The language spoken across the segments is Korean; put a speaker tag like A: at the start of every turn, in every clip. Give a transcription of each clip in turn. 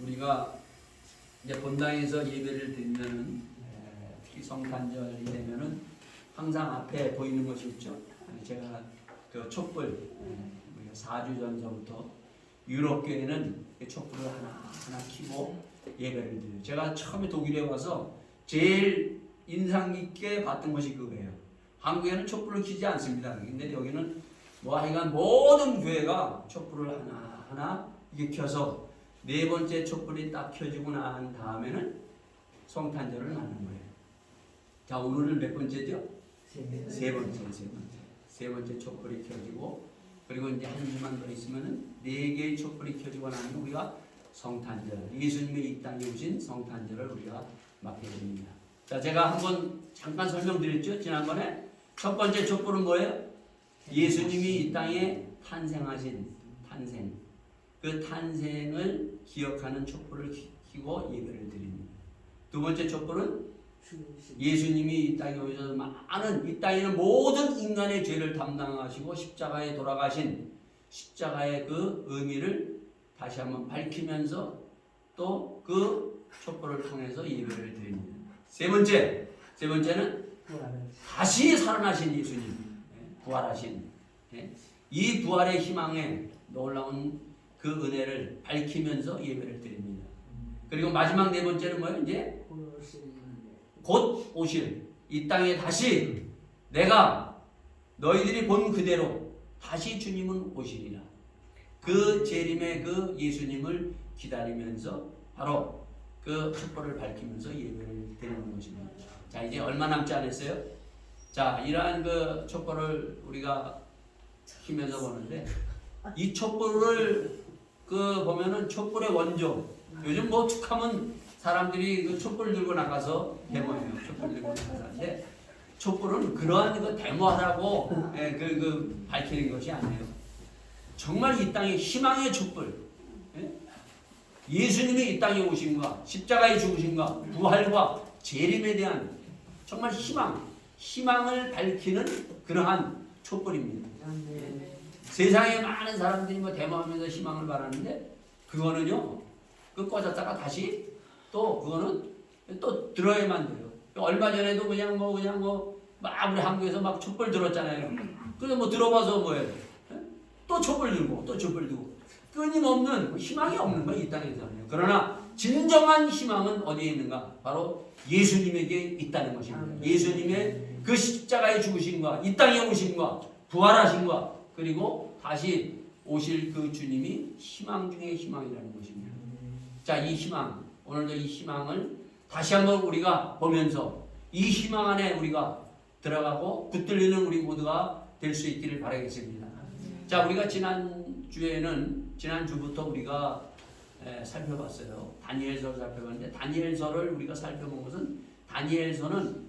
A: 우리가 이제 본당에서 예배를 드리면은 특히 성탄절이 되면은 항상 앞에 보이는 것이 있죠. 제가 그 촛불 우리가 4주 전서부터 유럽 교회는 촛불을 하나 켜고 예배를 드려요. 제가 처음에 독일에 와서 제일 인상 깊게 봤던 것이 그거예요. 한국에는 촛불을 켜지 않습니다. 근데 여기는 뭐 하여간 모든 교회가 촛불을 하나 이게 켜서 네 번째 촛불이 딱 켜지고 난 다음에는 성탄절을 맞는 거예요. 자, 오늘은 몇 번째죠? 세 번째 촛불이 켜지고, 그리고 이제 한 주만 더 있으면은 네 개의 촛불이 켜지고 나면 우리가 성탄절, 예수님의 이 땅에 오신 성탄절을 우리가 맞게 됩니다. 자, 제가 한번 잠깐 설명드렸죠? 지난번에 첫 번째 촛불은 뭐예요? 예수님이 이 땅에 탄생하신 탄생. 그 탄생을 기억하는 촛불을 켜고 예배를 드립니다. 두 번째 촛불은 예수님이 이 땅에 오셔서 많은, 이 땅에 있는 모든 인간의 죄를 담당하시고 십자가에 돌아가신 십자가의 그 의미를 다시 한번 밝히면서 또 그 촛불을 통해서 예배를 드립니다. 세 번째는 다시 살아나신 예수님, 부활하신 이 부활의 희망에 놀라운 그 은혜를 밝히면서 예배를 드립니다. 그리고 마지막 네 번째는 뭐예요? 이제 곧 오실 이 땅에 다시 내가 너희들이 본 그대로 다시 주님은 오시리라. 그 재림의 그 예수님을 기다리면서 바로 그 촛불을 밝히면서 예배를 드리는 것입니다. 자, 이제 얼마 남지 않았어요? 자, 이러한 그 촛불을 우리가 키면서 보는데 이 촛불을 그 보면은 촛불의 원조, 요즘 뭐 툭하면 사람들이 그 촛불 들고 나가서 데모해요. 촛불 들고 나가는데 촛불은 그러한 그 데모하라고 그 밝히는 것이 아니에요. 정말 이 땅에 희망의 촛불, 예수님이 이 땅에 오신과 십자가에 죽으신과 부활과 재림에 대한 정말 희망을 밝히는 그러한 촛불입니다. 세상에 많은 사람들이 뭐 데모하면서 희망을 바라는데 그거는요, 그 꺼졌다가 다시 또 그거는 또 들어야만 돼요. 얼마 전에도 그냥 막 우리 한국에서 막 촛불 들었잖아요. 그래서 뭐 들어봐서 뭐예요? 또 촛불 들고 끊임없는 희망이 없는 거예요, 이 땅에서는요. 그러나 진정한 희망은 어디에 있는가? 바로 예수님에게 있다는 것입니다. 예수님의 그 십자가에 죽으신과 이 땅에 오신과 부활하신과 그리고 다시 오실 그 주님이 희망 중에 희망이라는 것입니다. 자, 이 희망, 오늘도 이 희망을 다시 한번 우리가 보면서 이 희망 안에 우리가 들어가고 붙들리는 우리 모두가 될 수 있기를 바라겠습니다. 자, 우리가 지난주부터 우리가 살펴봤어요. 다니엘서를 살펴봤는데 다니엘서를 우리가 살펴본 것은 다니엘서는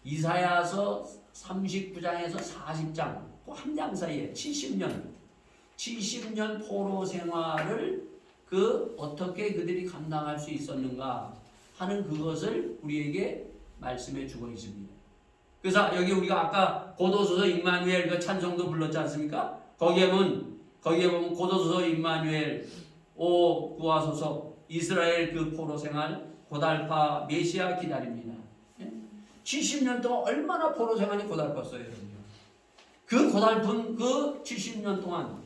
A: 이사야서 39장에서 40장 그 한 장 사이에 70년 포로 생활을 어떻게 그들이 감당할 수 있었는가 하는 그것을 우리에게 말씀해 주고 있습니다. 그래서 여기 우리가 아까 고도소서 임마누엘 그 찬송도 불렀지 않습니까? 거기에 보면 고도소서 임마누엘 오 구하소서 이스라엘 그 포로 생활 고달파 메시아 기다립니다. 70년 동안 얼마나 포로 생활이 고달팠어요, 여러분요. 그 고달픈 그 70년 동안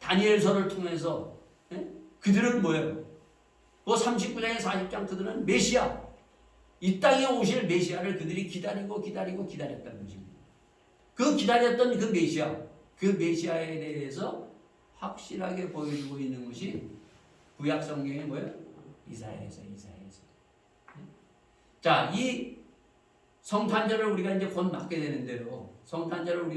A: 다니엘서를 통해서 그들은 뭐예요? 그 39장에 40장 그들은 메시아, 이 땅에 오실 메시아를 그들이 기다렸다는 것입니다. 그 기다렸던 그 메시아에 대해서 확실하게 보여주고 있는 것이 구약 성경에 뭐예요? 이사야에서. 자, 이 성탄절을 우리가 이제 곧 맞게 되는데요. 성탄절은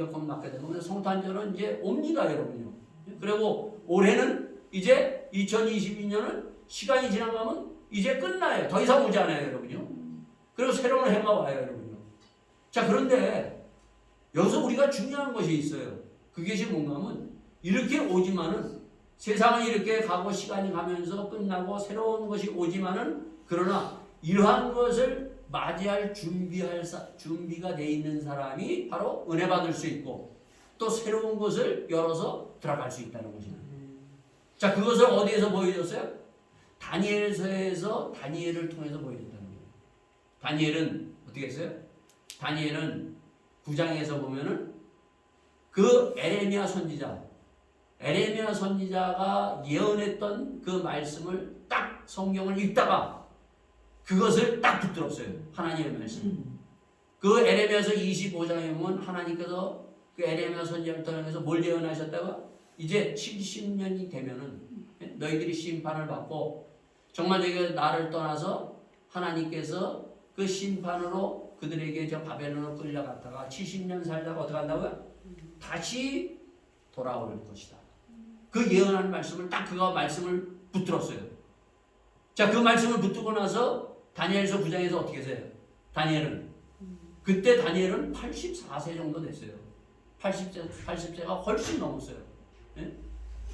A: 이제 옵니다, 여러분요. 그리고 올해는 이제 2022년은 시간이 지나가면 이제 끝나요. 더 이상 오지 않아요, 여러분요. 그리고 새로운 해가 와요, 여러분요. 자, 그런데 여기서 우리가 중요한 것이 있어요. 그것이 뭔가 하면 이렇게 오지만은 세상은 이렇게 가고 시간이 가면서 끝나고 새로운 것이 오지만은 그러나 이러한 것을 맞이할 준비가 돼 있는 사람이 바로 은혜 받을 수 있고 또 새로운 것을 열어서 들어갈 수 있다는 것입니다. 자, 그것을 어디에서 보여줬어요? 다니엘서에서 다니엘을 통해서 보여줬다는 거예요. 다니엘은 어떻게 했어요? 다니엘은 9장에서 보면은 그 에레미야 선지자가 예언했던 그 말씀을 딱 성경을 읽다가 그것을 딱 붙들었어요. 하나님의 말씀. 그 에레미야서 25장에 보면 하나님께서 그 에레미야 선지자를 통해서 뭘 예언하셨다가 이제 70년이 되면은 너희들이 심판을 받고 정말 너희가 나를 떠나서 하나님께서 그 심판으로 그들에게 저 바벨론으로 끌려갔다가 70년 살다가 어떻게 한다고요? 다시 돌아올 것이다. 그 예언한 말씀을 딱 그가 말씀을 붙들었어요. 자, 그 말씀을 붙들고 나서 다니엘서 9장에서 어떻게 했어요? 그때 다니엘은 84세 정도 됐어요. 80세가 훨씬 넘었어요. 예?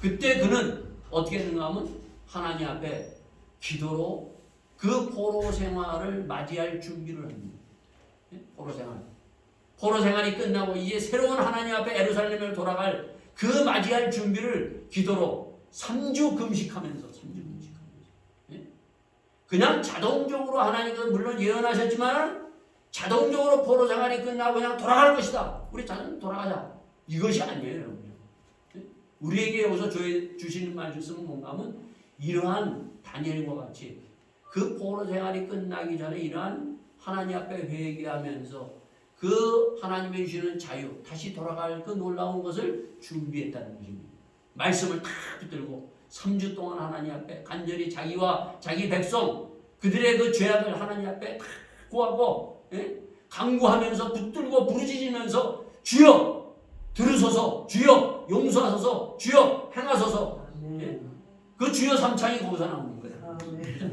A: 그때 그는 어떻게 했는가 하면 하나님 앞에 기도로 그 포로 생활을 맞이할 준비를 합니다. 예? 포로 생활이 끝나고 이제 새로운 하나님 앞에 예루살렘을 돌아갈 그 맞이할 준비를 기도로 3주 금식하면서 예? 그냥 자동적으로 하나님께서 물론 예언하셨지만 자동적으로 포로 생활이 끝나고 그냥 돌아갈 것이다. 우리 자동 돌아가자. 이것이 아니에요, 여러분. 예? 우리에게 여기서 주시는 말씀은 뭔가 하면 이러한 다니엘과 같이 그 포로 생활이 끝나기 전에 이러한 하나님 앞에 회개하면서 그 하나님의 주시는 자유, 다시 돌아갈 그 놀라운 것을 준비했다는 것입니다. 말씀을 다 붙들고 3주 동안 하나님 앞에 간절히 자기와 자기 백성, 그들의 그 죄악을 하나님 앞에 다 구하고, 예? 간구하면서 붙들고 부르짖으면서 주여 들으소서, 주여 용서하소서, 주여 행하소서. 예? 그 주여 삼창이 거기서 나오는 거예요. 예?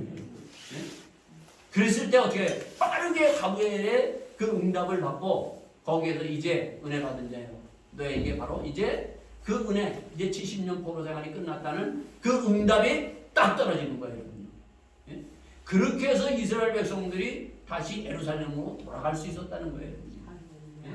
A: 그랬을 때 어떻게 빠르게 가브엘의 그 응답을 받고 거기에서 이제 은혜 받은 자예요. 너에게 바로 이제 그 은혜, 이제 70년 포로 생활이 끝났다는 그 응답이 딱 떨어지는 거예요. 예? 그렇게 해서 이스라엘 백성들이 다시 예루살렘으로 돌아갈 수 있었다는 거예요. 예?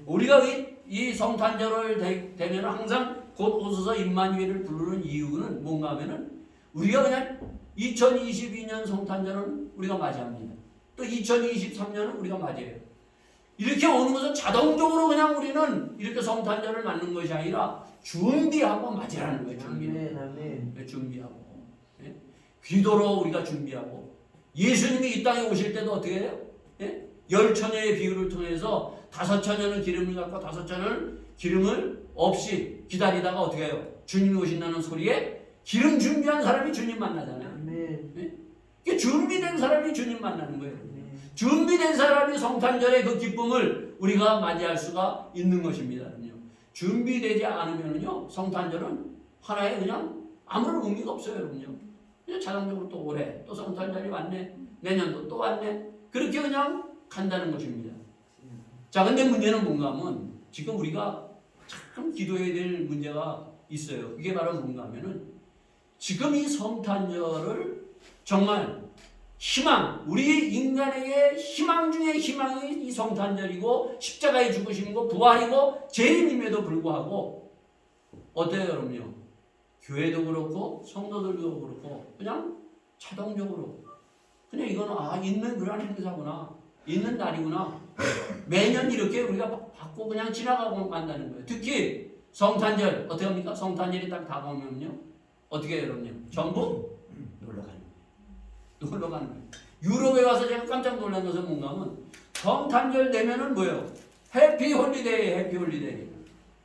A: 우리가 이 성탄절을 되면 항상 곧 오소서 임마누엘을 부르는 이유는 뭔가 하면은 우리가 그냥 2022년 성탄절은 우리가 맞이합니다. 또 2023년은 우리가 맞이해요. 이렇게 오는 것은 자동적으로 그냥 우리는 이렇게 성탄절을 맞는 것이 아니라 준비하고 맞이라는 거예요. 준비하고. 예? 기도로 우리가 준비하고. 예수님이 이 땅에 오실 때도 어떻게 해요? 예? 10처녀의 비유를 통해서 5처녀는 기름을 갖고 5처녀는 기름을 없이 기다리다가 어떻게 해요? 주님이 오신다는 소리에 기름 준비한 사람이 주님 만나잖아요. 예? 준비된 사람이 주님 만나는 거예요. 준비된 사람이 성탄절의 그 기쁨을 우리가 맞이할 수가 있는 것입니다. 준비되지 않으면요, 성탄절은 하나의 그냥 아무런 의미가 없어요, 여러분요. 그냥 자동적으로 또 올해 또 성탄절이 왔네, 내년도 또 왔네, 그렇게 그냥 간다는 것입니다. 자, 근데 문제는 뭔가 하면 지금 우리가 참 기도해야 될 문제가 있어요. 이게 바로 뭔가 하면은 지금 이 성탄절을 정말 희망, 우리 인간에게 희망 중에 희망이 이 성탄절이고 십자가의 죽으심이고 부활이고 재림임에도 불구하고 어때요, 여러분요? 교회도 그렇고 성도들도 그렇고 그냥 자동적으로 그냥 이거는 있는 그런 행사구나, 있는 날이구나, 매년 이렇게 우리가 받고 그냥 지나가고 간다는 거예요. 특히 성탄절 어떻게 합니까? 성탄절이 딱 다가오면요 어떻게 해요, 여러분요? 전부 놀러 가는 거예요. 유럽에 와서 제가 깜짝 놀란 것은 뭔가 하면 성탄절 되면은 뭐예요? 해피 홀리데이.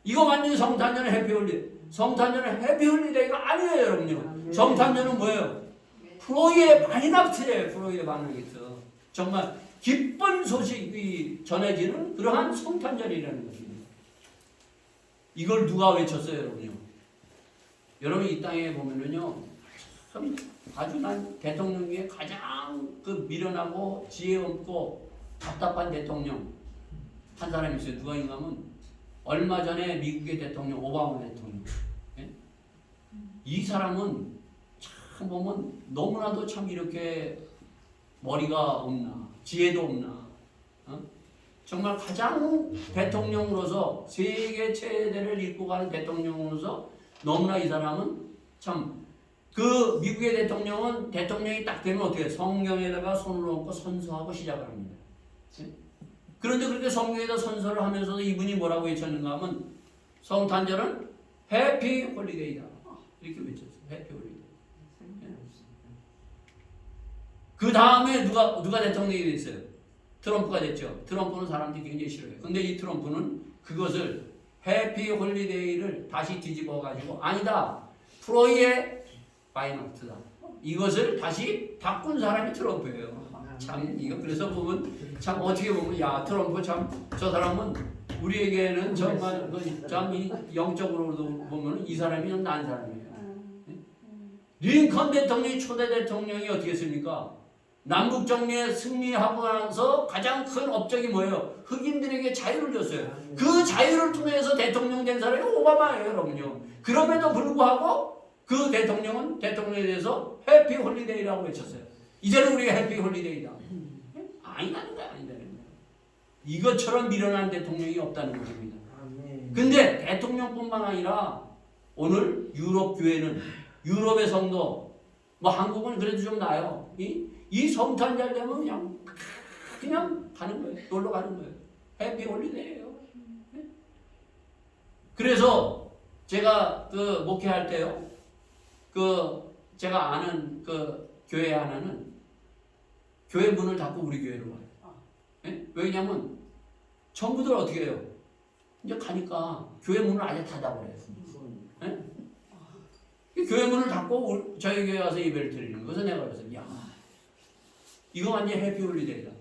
A: 이거 완전히 성탄절은 해피 홀리데이. 성탄절은 해피 홀리데이가 아니에요, 여러분요. 성탄절은 뭐예요? 프로이의 바이낙트예요. 프로이의 바이낙트. 정말 기쁜 소식이 전해지는 그러한 성탄절이라는 것입니다. 이걸 누가 외쳤어요, 여러분요? 여러분 이 땅에 보면은요, 참 아주 난 대통령 중에 가장 그 미련하고 지혜 없고 답답한 대통령 한 사람이 있어요. 누가인가 하면 얼마 전에 미국의 대통령 오바마 대통령. 예? 이 사람은 참 보면 너무나도 참 이렇게 머리가 없나, 지혜도 없나, 정말 가장 대통령으로서 세계 최대를 이끌고 가는 대통령으로서 너무나 이 사람은 참 그 미국의 대통령은 대통령이 딱 되면 어떻게 성경에다가 손을 얹고 선서하고 시작을 합니다. 그런데 그렇게 성경에다 선서를 하면서도 이분이 뭐라고 외쳤는가 하면 성탄절은 해피 홀리데이다. 이렇게 외쳤어요. 해피 홀리데이. 그 다음에 누가 대통령이 됐어요? 트럼프가 됐죠. 트럼프는 사람들이 굉장히 싫어해요. 근데 이 트럼프는 그것을 해피 홀리데이를 다시 뒤집어 가지고 아니다. 프로이의 바이너트다. 이것을 다시 바꾼 사람이 트럼프예요. 참 이거 그래서 보면 참 어떻게 보면 야 트럼프 참 저 사람은 우리에게는 정말 참 영적으로도 보면 이 사람이 난 사람이에요. 링컨 대통령이 초대 대통령이 어떻게 했습니까? 남북 정리에 승리하고 나서 가장 큰 업적이 뭐예요? 흑인들에게 자유를 줬어요. 그 자유를 통해서 대통령 된 사람이 오바마예요, 여러분요. 그럼에도 불구하고 그 대통령은 대통령에 대해서 해피 홀리데이라고 외쳤어요. 이제는 우리가 해피 홀리데이다. 아니라는 거야, 아니라는 거야. 이것처럼 미련한 대통령이 없다는 것입니다. 근데 대통령뿐만 아니라 오늘 유럽 교회는 유럽의 성도, 뭐 한국은 그래도 좀 나아요. 이 성탄절 되면 그냥 가는 거예요. 놀러 가는 거예요. 해피 홀리데이예요. 그래서 제가 그 목회할 때요. 그 제가 아는 그 교회 하나는 교회 문을 닫고 우리 교회로 와요. 왜냐면 전부들 어떻게 해요? 이제 가니까 교회 문을 아예 닫아버려요. 교회 문을 닫고 저희 교회 와서 예배를 드리는 거예요. 그래서 내가 그래서 야 이거 완전 해피 홀리데이다.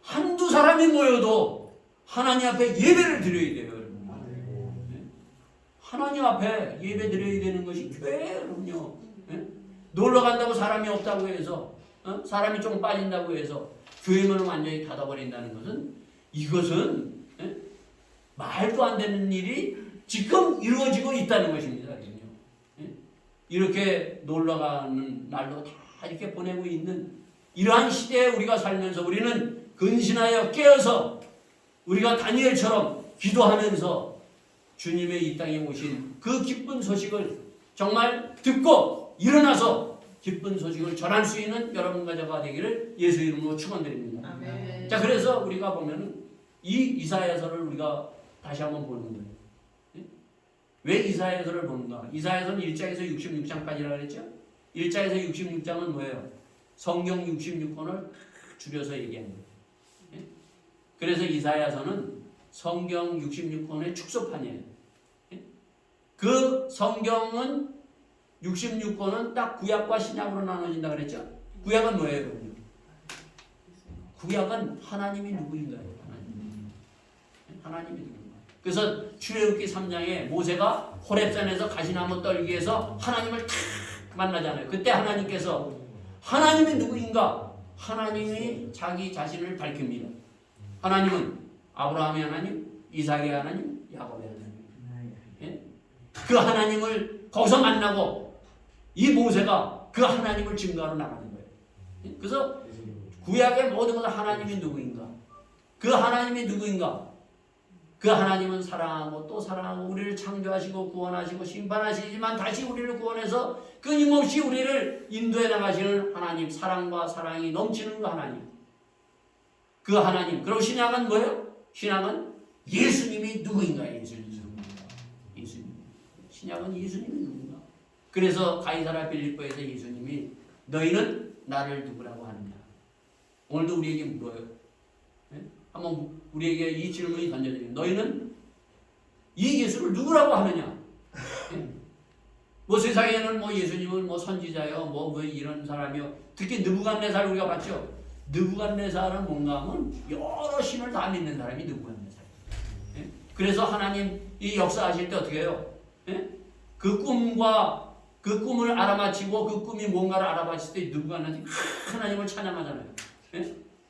A: 한두 사람이 모여도 하나님 앞에 예배를 드려야 돼요. 여러분. 하나님 앞에 예배 드려야 되는 것이 교회예요. 놀러 간다고 사람이 없다고 해서 사람이 좀 빠진다고 해서 교회 문을 완전히 닫아버린다는 것은 이것은 말도 안 되는 일이 지금 이루어지고 있다는 것입니다. 이렇게 놀러가는 날로 다 이렇게 보내고 있는 이러한 시대에 우리가 살면서 우리는 근신하여 깨어서 우리가 다니엘처럼 기도하면서 주님의 이 땅에 오신 그 기쁜 소식을 정말 듣고 일어나서 기쁜 소식을 전할 수 있는 여러분과 저가 되기를 예수 이름으로 축원드립니다.
B: 아멘.
A: 자, 그래서 우리가 보면은 이 이사야서를 우리가 다시 한번 보는 거예요. 왜 이사야서를 보는가? 이사야서는 1장에서 66장까지라고 그랬죠? 1장에서 66장은 뭐예요? 성경 66권을 줄여서 얘기한 거예요. 그래서 이사야서는 성경 66권의 축소판이에요. 그 성경은 66권은 딱 구약과 신약으로 나눠진다 그랬죠? 구약은 뭐예요? 구약은 하나님이 누구인가요? 하나님이 누구인가요? 그래서 출애굽기 3장에 모세가 호렙산에서 가시나무 떨기에서 하나님을 탁 만나잖아요. 그때 하나님께서 하나님이 누구인가? 하나님이 자기 자신을 밝힙니다. 하나님은 아브라함의 하나님, 이삭의 하나님, 야곱의 하나님. 예? 그 하나님을 거기서 만나고 이 모세가 그 하나님을 증거하러 나가는 거예요. 예? 그래서 구약의 모든 것은 하나님이 누구인가? 그 하나님이 누구인가? 그 하나님은 사랑하고 또 사랑하고 우리를 창조하시고 구원하시고 심판하시지만 다시 우리를 구원해서 끊임없이 우리를 인도해 나가시는 하나님, 사랑과 사랑이 넘치는 그 하나님. 그 하나님. 그리고 신약은 뭐예요? 신약은 예수님이 누구인가? 예수님. 신약은 예수님이 누군가? 그래서 가이사랴 빌립보에서 예수님이 너희는 나를 누구라고 하느냐? 오늘도 우리에게 물어요. 한번 우리에게 이 질문이 던져져요. 너희는 이 예수를 누구라고 하느냐? 뭐 세상에는 뭐 예수님은 뭐 선지자요, 뭐 이런 사람이요. 특히 느부갓네살 우리가 봤죠. 느부갓네살은 뭔가 하면 여러 신을 다 믿는 사람이 느부갓네살. 그래서 하나님 이 역사하실 때 어떻게 해요? 그 꿈과 그 꿈을 알아맞히고 그 꿈이 뭔가를 알아맞힐 때 느부갓네살이 하나님을 찬양하잖아요.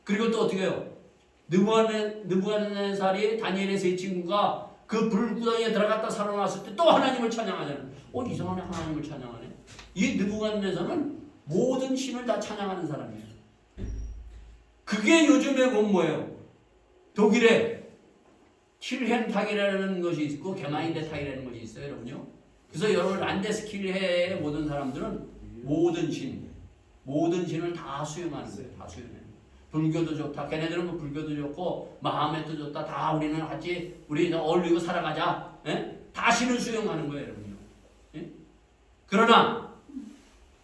A: 그리고 또 어떻게 해요? 느부갓네살이 다니엘의 세 친구가 그 불구덩이에 들어갔다 살아났을 때 또 하나님을 찬양하잖아요. 이상하네, 하나님을 찬양하네. 이 느부갓네살은 모든 신을 다 찬양하는 사람이에요. 그게 요즘에 본 뭐예요? 독일에 킬헨탁이라는 것이 있고 게마인데탁이라는 것이 있어요, 여러분요. 그래서 여러분 란데스킬헤의 모든 사람들은 모든 신을 다 수용하는 거예요. 다 수용해요. 불교도 좋다. 걔네들은 뭐 불교도 좋고 마하메도 좋다. 다 우리는 같이 우리 어울리고 살아가자. 예? 다 신을 수용하는 거예요, 여러분요. 예? 그러나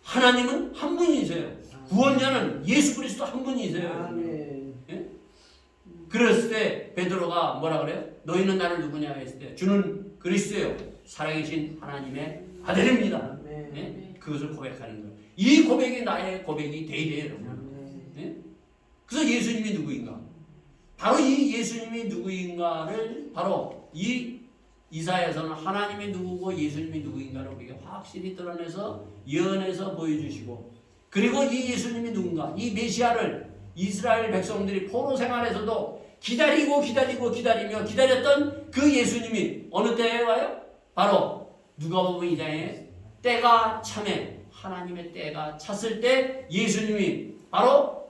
A: 하나님은 한 분이세요. 구원자는 예수 그리스도 한 분이세요. 예? 그랬을 때 베드로가 뭐라 그래요? 너희는 나를 누구냐 했을 때 주는 그리스도요. 살아계신 하나님의 아들입니다. 예? 그것을 고백하는 거예요. 이 고백이 나의 고백이 돼야 돼요, 여러분. 예? 그래서 예수님이 누구인가? 바로 이 예수님이 누구인가를 바로 이 이사야서는 하나님이 누구고 예수님이 누구인가를 우리가 확실히 드러내서 예언해서 보여주시고, 그리고 이 예수님이 누군가, 이 메시아를 이스라엘 백성들이 포로 생활에서도 기다리고 기다리며 기다렸던 그 예수님이 어느 때에 와요? 바로 누가복음 2장에 때가 참에 하나님의 때가 찼을 때 예수님이 바로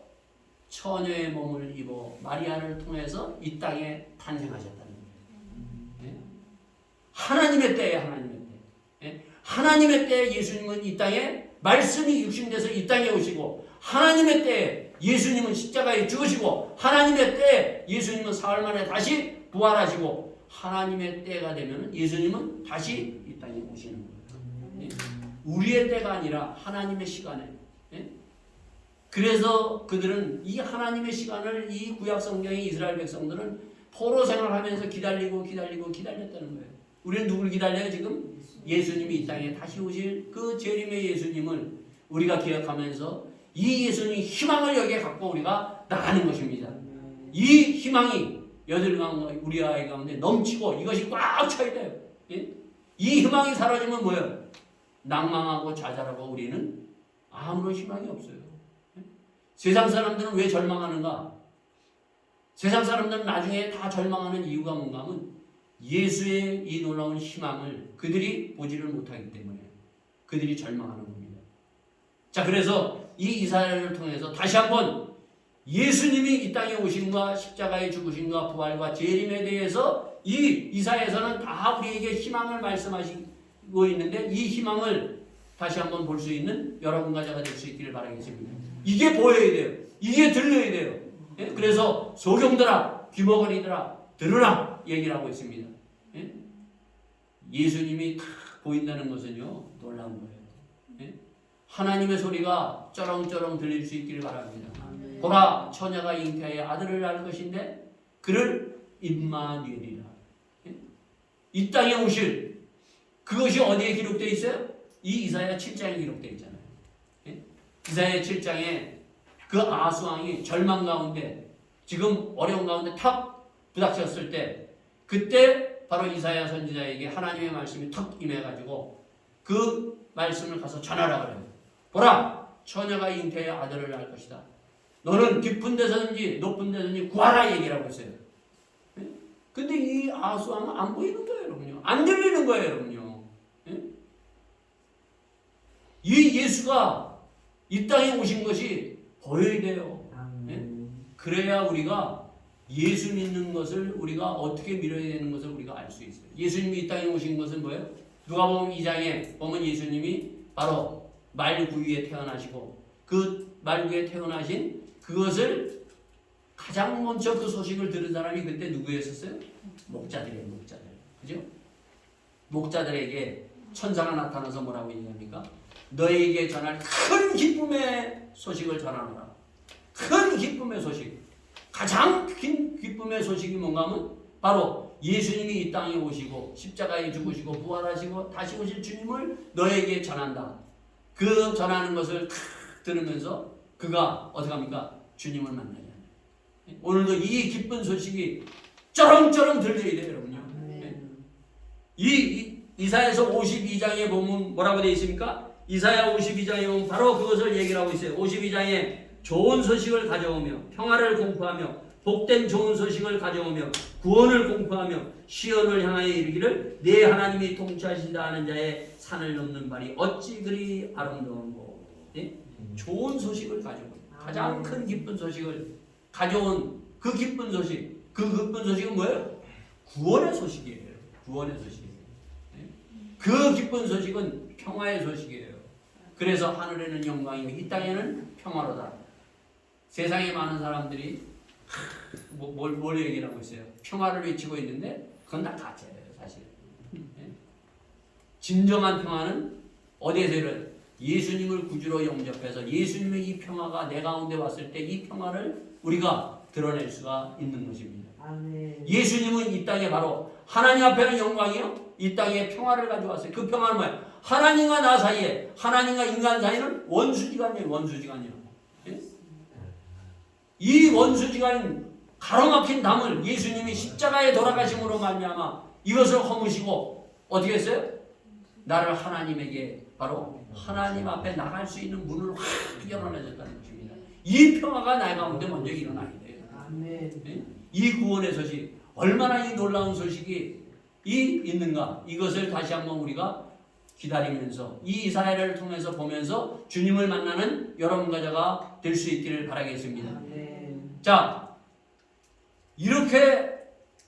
A: 처녀의 몸을 입어 마리아를 통해서 이 땅에 탄생하셨다는 거예요. 하나님의 때에 하나님의 때에 예수님은 이 땅에 말씀이 육신돼서 이 땅에 오시고, 하나님의 때에 예수님은 십자가에 죽으시고, 하나님의 때에 예수님은 사흘 만에 다시 부활하시고, 하나님의 때가 되면 예수님은 다시 이 땅에 오시는 거예요. 우리의 때가 아니라 하나님의 시간에. 그래서 그들은 이 하나님의 시간을 이 구약 성경의 이스라엘 백성들은 포로 생활하면서 기다렸다는 거예요. 우리는 누굴 기다려요 지금? 예수님이 이 땅에 다시 오실 그 재림의 예수님을 우리가 기억하면서 이 예수님 희망을 여기에 갖고 우리가 나가는 것입니다. 이 희망이 우리 아이 가운데 넘치고 이것이 꽉 차야 돼요. 이 희망이 사라지면 뭐예요? 낭망하고 좌절하고 우리는 아무런 희망이 없어요. 세상 사람들은 왜 절망하는가? 세상 사람들은 나중에 다 절망하는 이유가 뭔가 하면 예수의 이 놀라운 희망을 그들이 보지를 못하기 때문에 그들이 절망하는 겁니다. 자, 그래서 이 이사야를 통해서 다시 한번 예수님이 이 땅에 오심과 십자가의 죽으심과 부활과 재림에 대해서 이 이사야에서는 다 우리에게 희망을 말씀하시고 있는데, 이 희망을 다시 한번 볼 수 있는 여러분과 제가 될 수 있기를 바라겠습니다. 이게 보여야 돼요. 이게 들려야 돼요. 그래서 소경들아, 귀머거리들아, 들으라 얘기를 하고 있습니다. 예수님이 다 보인다는 것은요, 놀라운 거예요. 하나님의 소리가 쩌렁쩌렁 들릴 수 있기를 바랍니다. 보라, 처녀가 잉태하여 아들을 낳을 것인데 그를 임마누엘이라. 이 땅에 오실 그것이 어디에 기록되어 있어요? 이 이사야 7장에 기록되어 있잖아요. 이사야 7장에 그 아수왕이 절망 가운데 지금 어려운 가운데 탁 부닥쳤을 때, 그때 바로 이사야 선지자에게 하나님의 말씀이 탁 임해가지고 그 말씀을 가서 전하라 그래요. 보라, 처녀가 잉태하여 아들을 낳을 것이다. 너는 깊은 데서든지 높은 데서든지 구하라 얘기를 하고 있어요. 근데 이 아수왕은 안 보이는 거예요, 여러분요. 안 들리는 거예요, 여러분요. 이 예수가 이 땅에 오신 것이 보여야 돼요. 그래야 우리가 예수 믿는 것을 우리가 어떻게 믿어야 되는 것을 우리가 알 수 있어요. 예수님이 이 땅에 오신 것은 뭐예요? 누가복음 2장에 보면 예수님이 바로 말구유에 태어나시고, 그 말구유에 태어나신 그것을 가장 먼저 그 소식을 들은 사람이 그때 누구였었어요? 목자들이에요. 목자들. 그죠? 목자들에게 천사가 나타나서 뭐라고 얘기합니까? 너에게 전할 큰 기쁨의 소식을 전하노라. 큰 기쁨의 소식. 가장 큰 기쁨의 소식이 뭔가 하면 바로 예수님이 이 땅에 오시고 십자가에 죽으시고 부활하시고 다시 오실 주님을 너에게 전한다. 그 전하는 것을 들으면서 그가 어떻게 합니까? 주님을 만나게 합니다. 오늘도 이 기쁜 소식이 쩌렁쩌렁 들려야 돼요, 여러분요. 이사야서 52장에 보면 뭐라고 되어 있습니까? 이사야 52장에 보면 바로 그것을 얘기를 하고 있어요. 52장에 좋은 소식을 가져오며 평화를 공포하며 복된 좋은 소식을 가져오며 구원을 공포하며 시온을 향하여 이르기를 내 하나님이 통치하신다 하는 자의 산을 넘는 발이 어찌 그리 아름다운고. 좋은 소식을 가져온, 가장 큰 기쁜 소식을 가져온 그 기쁜 소식, 그 기쁜 소식은 뭐예요? 구원의 소식이에요. 구원의 소식이에요. 그 기쁜 소식은 평화의 소식이에요. 그래서 하늘에는 영광이며 이 땅에는 평화로다. 세상에 많은 사람들이 뭘 얘기를 하고 있어요? 평화를 외치고 있는데 그건 다 가짜예요, 사실. 진정한 평화는 어디에서 일어나요? 예수님을 구주로 영접해서 예수님의 이 평화가 내 가운데 왔을 때 이 평화를 우리가 드러낼 수가 있는 것입니다.
B: 아멘.
A: 예수님은 이 땅에 바로 하나님 앞에는 영광이요, 이 땅에 평화를 가져왔어요. 그 평화는 뭐예요? 하나님과 나 사이에, 하나님과 인간 사이는 원수지간이에요. 원수지간이요. 예? 이 원수지간 가로막힌 담을 예수님이 십자가에 돌아가심으로 말미암아 이것을 허무시고 어떻게 했어요? 나를 하나님에게 바로 하나님 앞에 나갈 수 있는 문을 확 열어내줬다는 것입니다. 이 평화가 나의 가운데 먼저 일어나게 돼요.
B: 아멘.
A: 예? 이 구원의 소식, 얼마나 이 놀라운 소식이 있는가, 이것을 다시 한번 우리가 기다리면서 이 이사야를 통해서 보면서 주님을 만나는 여러분과 저가 될 수 있기를 바라겠습니다.
B: 아멘.
A: 자, 이렇게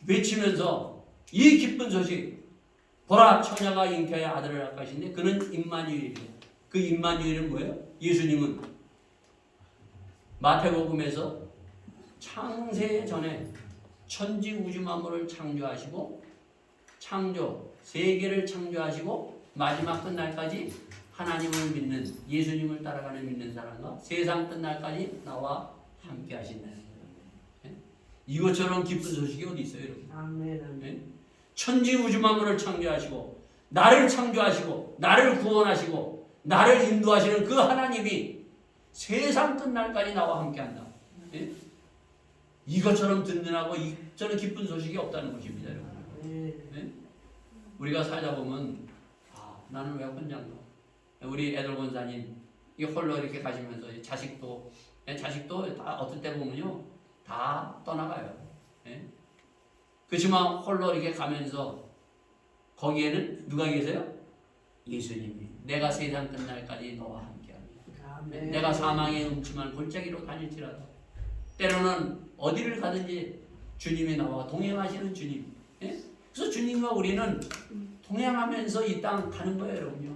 A: 외치면서 이 기쁜 소식, 보라 처녀가 잉태하여 아들을 낳을 것인데 그는 임마누엘이에요. 그 임마누엘은 뭐예요? 예수님은 마태복음에서 창세 전에 천지 우주 만물을 창조하시고 창조 세계를 창조하시고 마지막 끝날까지 하나님을 믿는, 예수님을 따라가는 믿는 사람과 세상 끝날까지 나와 함께 하신다는 거예요. 이것처럼 기쁜 소식이 어디 있어요, 여러분?
B: 아멘.
A: 천지 우주 만물을 창조하시고 나를 창조하시고 나를 구원하시고 나를 인도하시는 그 하나님이 세상 끝날까지 나와 함께한다. 예? 이것처럼 든든하고 이처럼 기쁜 소식이 없다는 것입니다, 여러분. 예? 우리가 살다 보면 나는 왜 혼자인가? 우리 애들 권사님 이 홀로 이렇게 가시면서 자식도 다 어떨 때 보면요 다 떠나가요. 예? 그렇지만 홀로 이렇게 가면서 거기에는 누가 계세요? 예수님이 내가 세상 끝날까지 너와 함께합니다.
B: 아멘.
A: 내가 사망의 음침한 골짜기로 다닐지라도 때로는 어디를 가든지 주님이 나와 동행하시는 주님. 예? 그래서 주님과 우리는 동행하면서 이 땅 가는 거예요, 여러분요.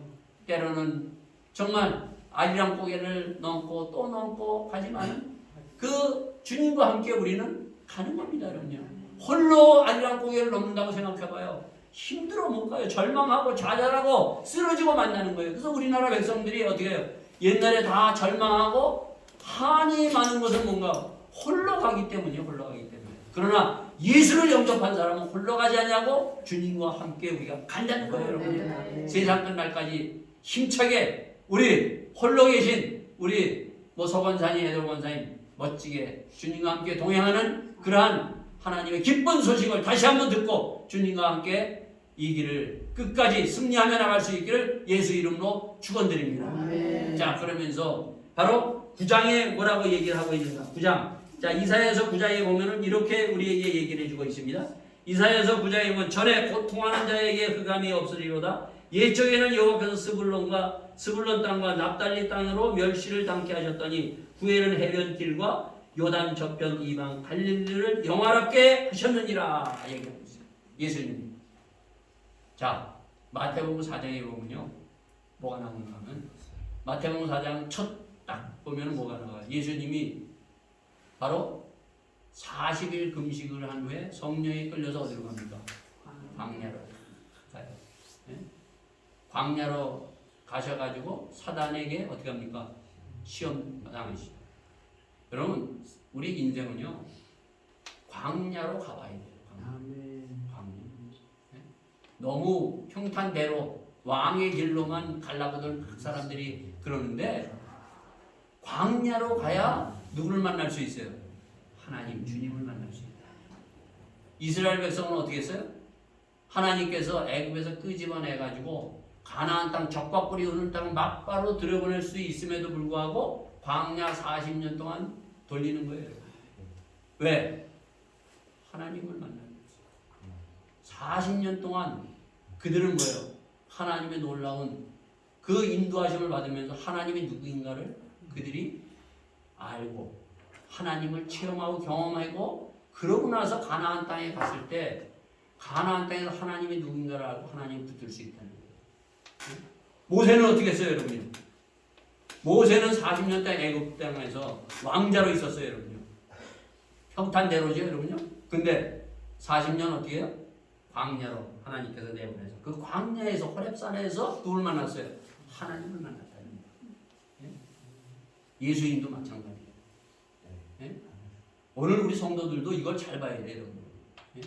A: 때로는 정말 아리랑 고개를 넘고 또 넘고 가지만 그 주님과 함께 우리는 가는 겁니다, 여러분요. 홀로 아리랑 고개를 넘는다고 생각해봐요. 힘들어 못 가요. 절망하고 좌절하고 쓰러지고 만나는 거예요. 그래서 우리나라 백성들이 어떻게 해요? 옛날에 다 절망하고 한이 많은 것은 뭔가 홀로 가기 때문이에요. 홀로 가기 때문에. 그러나 예수를 영접한 사람은 홀로 가지 않냐고 주님과 함께 우리가 간다는 거예요, 여러분. 세상 끝날까지 힘차게 우리 홀로 계신 우리 서권사님, 애돌권사님 멋지게 주님과 함께 동행하는 그러한 하나님의 기쁜 소식을 다시 한번 듣고 주님과 함께 이 길을 끝까지 승리하며 나갈 수 있기를 예수 이름으로 축원드립니다.
B: 아멘.
A: 자, 그러면서 바로 9장에 뭐라고 얘기를 하고 있는가? 9장. 자, 이사야서 9장에 보면은 이렇게 우리에게 얘기를 해주고 있습니다. 이사야서 9장에 보면 전에 고통하는 자에게 흑암이 없으리로다. 옛적에는 여호와께서 스불론 땅과 납달리 땅으로 멸시를 당케 하셨더니 후에는 해변 길과 요단 저편 이방 갈릴리를 영화롭게 하셨느니라 얘기하고 있어요. 예수님. 자, 마태복음 4장에 보면요 뭐가 나오는가 하면 마태복음 4장 첫 딱 보면 뭐가 나와요? 예수님이 바로 40일 금식을 한 후에 성령에 끌려서 어디로 갑니까? 광야로 가요. 네? 광야로 가셔가지고 사단에게 어떻게 합니까? 시험 당하시죠. 여러분, 우리 인생은요 광야로 가봐야 돼요. 광야. 네? 너무 평탄대로 왕의 길로만 가려고들 사람들이 그러는데 광야로 가야 누구를 만날 수 있어요? 하나님, 주님을 만날 수 있다. 이스라엘 백성은 어떻게 했어요? 하나님께서 애굽에서 끄집어내가지고 가나안 땅 적과꿀이 흐르는 땅을 막바로 들여보낼 수 있음에도 불구하고 광야 40년 동안 돌리는 거예요. 왜? 하나님을 만나는 거죠. 40년 동안 그들은 뭐예요? 하나님의 놀라운 그 인도하심을 받으면서 하나님이 누구인가를 그들이 알고 하나님을 체험하고 경험하고 그러고 나서 가나안 땅에 갔을 때 가나안 땅에서 하나님이 누군가를 알고 하나님을 붙들 수 있다는 거예요. 모세는 어떻게 했어요, 여러분? 모세는 40년 동안 애굽 땅에서 왕자로 있었어요, 여러분요. 평탄대로죠, 여러분요. 근데 40년 어떻게 해요? 광야로 하나님께서 내보내서 그 광야에서 호렙산에서 누굴 만났어요? 하나님을 만났다는 거예요. 예수님도 마찬가지예요. 예? 오늘 우리 성도들도 이걸 잘 봐야 돼요, 여러분. 예?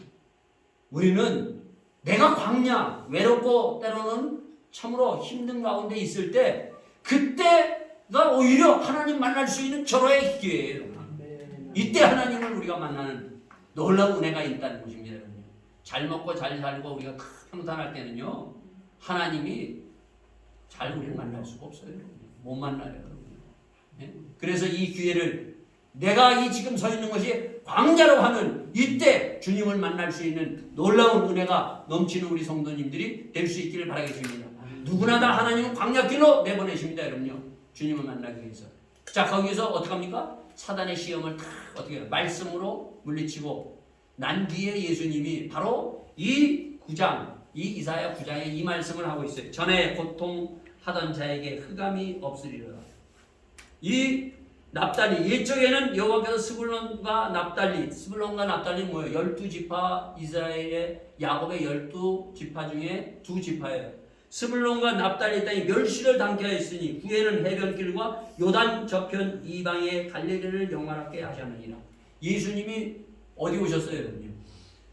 A: 우리는 내가 광야, 외롭고 때로는 참으로 힘든 가운데 있을 때 그때가 오히려 하나님 만날 수 있는 절호의 기회예요. 이때 하나님을 우리가 만나는 놀라운 은혜가 있다는 것입니다. 여러분. 잘 먹고 잘 살고 우리가 평탄할 때는요, 하나님이 잘 우리를 만날 수가 없어요. 여러분. 못 만나요. 여러분. 예? 그래서 이 기회를 내가 이 지금 서 있는 것이 광야로 하면 이때 주님을 만날 수 있는 놀라운 은혜가 넘치는 우리 성도님들이 될 수 있기를 바라겠습니다. 누구나 다 하나님은 광야길로 내보내십니다, 여러분요. 주님을 만나기 위해서. 자, 거기서 어떻게 합니까? 사단의 시험을 다 어떻게 해요? 말씀으로 물리치고 난 뒤에 예수님이 바로 이 9장, 이 이사야 9장에 이 말씀을 하고 있어요. 전에 고통하던 자에게 흑암이 없으리라. 이 납달리, 옛적에는 여호와께서 스불론과 납달리는 뭐예요? 12지파, 이스라엘의 야곱의 12지파 중에 2지파예요. 스불론과 납달리 땅이 멸시를 당케 하였으니 후에는 해변길과 요단 저편 이방의 갈릴리를 영원하게 하셨느니라. 예수님이 어디 오셨어요, 여러분요?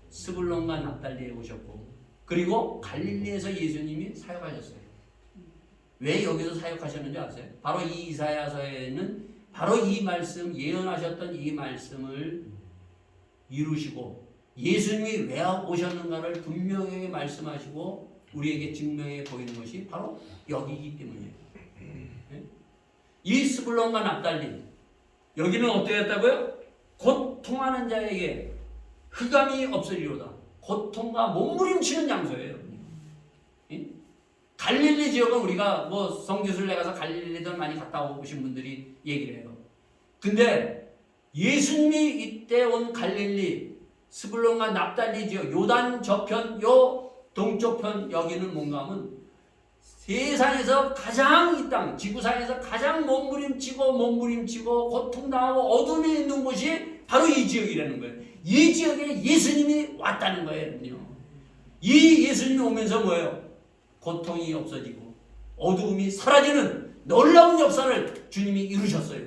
A: 스불론과 납달리에 오셨고, 그리고 갈릴리에서 예수님이 사역하셨어요. 왜 여기서 사역하셨는지 아세요? 바로 이 이사야서에는 바로 이 말씀, 예언하셨던 이 말씀을 이루시고 예수님이 왜 오셨는가를 분명하게 말씀하시고 우리에게 증명해 보이는 것이 바로 여기이기 때문이에요. 이 스불론과 납달리, 여기는 어떻게 했다고요? 고통하는 자에게 흑암이 없으리로다. 고통과 몸부림치는 장소예요. 갈릴리 지역은 우리가 뭐 성지순례 가서 갈릴리들 많이 갔다 오신 분들이 얘기를 해요. 근데 예수님이 이때 온 갈릴리, 스불론과 납달리 지역, 요단 저편, 요 동쪽편, 여기는 뭔가 하면 세상에서 가장 이 땅, 지구상에서 가장 몸부림치고 고통당하고 어둠이 있는 곳이 바로 이 지역이라는 거예요. 이 지역에 예수님이 왔다는 거예요. 이 예수님이 오면서 뭐예요? 고통이 없어지고 어두움이 사라지는 놀라운 역사를 주님이 이루셨어요.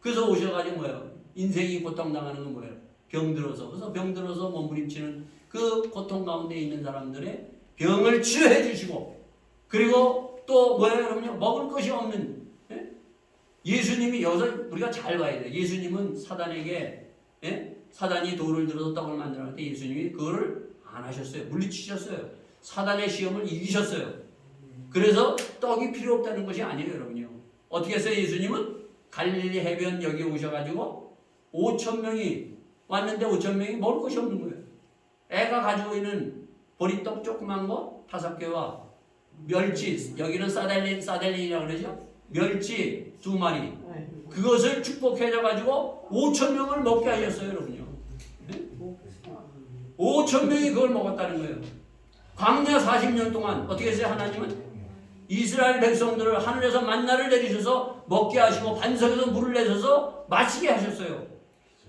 A: 그래서 오셔가지고 뭐예요? 인생이 고통당하는 건 뭐예요? 병들어서. 그래서 병들어서 몸부림치는 그 고통 가운데 있는 사람들의 병을 치료해 주시고, 그리고 또 뭐예요, 여러분요? 먹을 것이 없는, 예? 예수님이 여기서 우리가 잘 봐야 돼요. 예수님은 사단에게, 예? 사단이 돌을 들어서 떡을 만들었을 때 예수님이 그거를 안 하셨어요. 물리치셨어요. 사단의 시험을 이기셨어요. 그래서 떡이 필요 없다는 것이 아니에요, 여러분요. 어떻게 했어요? 예수님은 갈릴리 해변 여기 오셔가지고 5,000명이 왔는데 5,000명이 먹을 것이 없는 거예요. 애가 가지고 있는 보리떡 조그만 거 5개와 멸치, 여기는 사델린이라고 그러죠? 멸치 2마리. 그것을 축복해줘가지고 5,000명을 먹게 하셨어요, 여러분요. 네? 5,000명이 그걸 먹었다는 거예요. 광야 40년 동안 어떻게 했어요? 하나님은 이스라엘 백성들을 하늘에서 만나를 내리셔서 먹게 하시고 반석에서 물을 내셔서 마시게 하셨어요.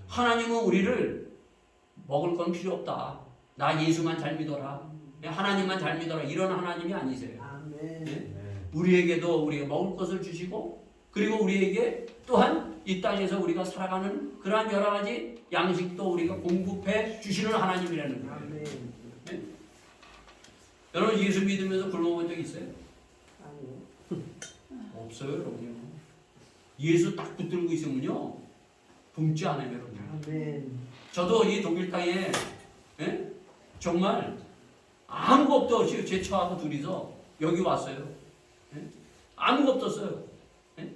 A: 하나님은 우리를 먹을 건 필요 없다. 나 예수만 잘 믿어라. 하나님만 잘 믿어라. 이런 하나님이 아니세요. 네? 우리에게도 우리가 먹을 것을 주시고, 그리고 우리에게 또한 이 땅에서 우리가 살아가는 그러한 여러 가지 양식도 우리가 공급해 주시는 하나님이라는 거예요. 네? 여러분 예수 믿으면서 굶어본 적 있어요? 없어요, 여러분요. 예수 딱 붙들고 있으면요 굶지 않아요, 여러분. 저도 이 독일 땅에, 예? 정말 아무것도 없이 제 처하고 둘이서 여기 왔어요. 예? 아무것도 없어요. 예?